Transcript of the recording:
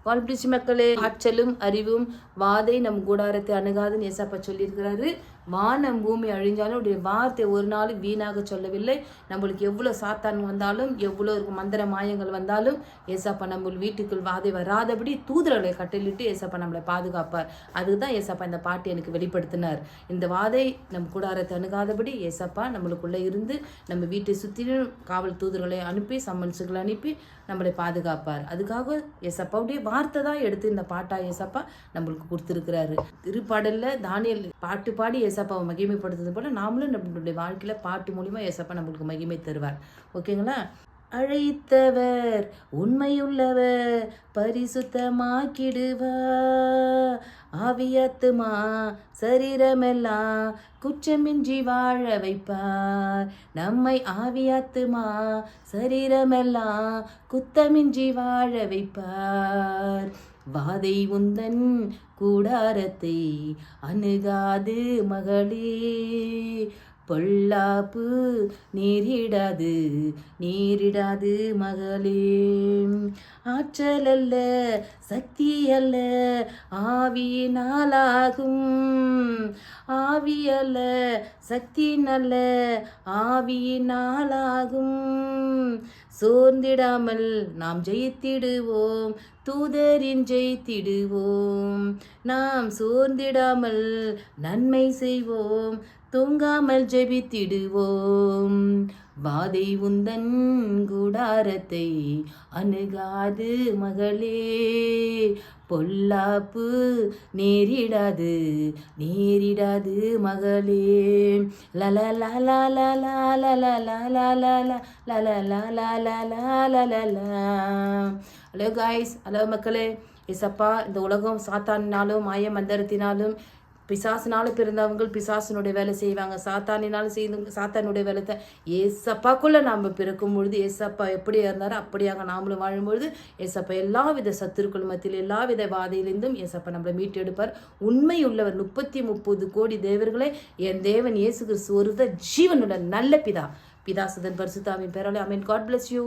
வாழ்பிடிச்சி மக்களே, ஆற்றலும் அறிவும் வாதை நம் கூடாரத்தை அணுகாதுன்னு ஏசப்பா சொல்லியிருக்கிறாரு. வானம் பூமி அழிஞ்சாலும் உடைய வார்த்தை ஒரு நாள் வீணாக சொல்லவில்லை. நம்மளுக்கு எவ்வளோ சாத்தான் வந்தாலும், எவ்வளோ மந்திர மாயங்கள் வந்தாலும் ஏசப்பா நம்ம வீட்டுக்குள் வாதை வராதபடி தூதர்களை கட்டளிட்டு ஏசப்பா நம்மளை பாதுகாப்பார். அதுதான் ஏசப்பா இந்த பாட்டு எனக்கு வெளிப்படுத்தினார். இந்த வாதை நம் கூடாரத்தை அணுகாதபடி ஏசப்பா நம்மளுக்குள்ளே இருந்து நம்ம வீட்டை சுற்றிலும் காவல் தூதர்களை அனுப்பி சம்மன்ஸுகளை அனுப்பி நம்மளை பாதுகாப்பார். அதுக்காக ஏசப்பாவுடைய வார்த்தை தான் எடுத்து இந்த பாட்டா ஏசப்பா நம்மளுக்கு கொடுத்துருக்கிறாரு. திருப்பாடல்ல தானியேல் பாட்டு பாடி ஏசப்பாவை மகிமைப்படுத்துறது போல நாமளும் நம்மளுடைய வாழ்க்கையில பாட்டு மூலியமா ஏசப்பா நம்மளுக்கு மகிமை தருவார். ஓகேங்களா? அழைத்தவர் உண்மையுள்ளவர் பரிசுத்தமாக்கிடுவார். ஆவியாத்துமா சரீரமெல்லாம் குற்றமின்றி வாழ வைப்பார். நம்மை ஆவியாத்துமா சரீரமெல்லாம் குத்தமின்றி வாழ வைப்பார். வாதை உந்தன் கூடாரத்தை அணுகாது மகளே, பொல்லாப்பு நேரிடாது மகளே. ஆற்றல் அல்ல சக்தி அல்ல ஆவியினாலாகும். ஆவி அல்ல சக்தி நல்ல ஆவியினாலாகும். சோர்ந்திடாமல் நாம் ஜெயித்திடுவோம், தூதரின் ஜெயித்திடுவோம். நாம் சோர்ந்திடாமல் நன்மை செய்வோம், தூங்காமல் ஜெபித்திடுவோம். வாதை உந்தன் கூடாரத்தை அணுகாது மகளே, பொல்லாப்பு நேரிடாது மகளே. ஹலோ காய்ஸ், ஹலோ மக்களே. ஏசப்பா இந்த உலகம் சாத்தானினாலும் மாய மந்திரத்தினாலும் பிசாசினாலும் பிறந்தவங்க பிசாசினுடைய வேலை செய்வாங்க, சாத்தானினாலும் செய்து சாத்தானுடைய வேலை தான். ஏசப்பாக்குள்ள நாம் பிறக்கும் பொழுது ஏசப்பா எப்படி இருந்தாரோ அப்படியாக நாமளும் வாழும்பொழுது ஏசப்பா எல்லாவித சத்துருக்கள் மத்தியில் எல்லாவித வாதையிலிருந்தும் ஏசப்பா நம்மளை மீட்டெடுப்பார். உண்மை உள்ளவர் 30 கோடி தேவர்களே என் தேவன் இயேசு கிறிஸ்து ஒருவர் ஜீவனுள்ள நல்ல பிதா சுதன் பரிசுத்தாவின் பேராலே. ஆமென். God bless you.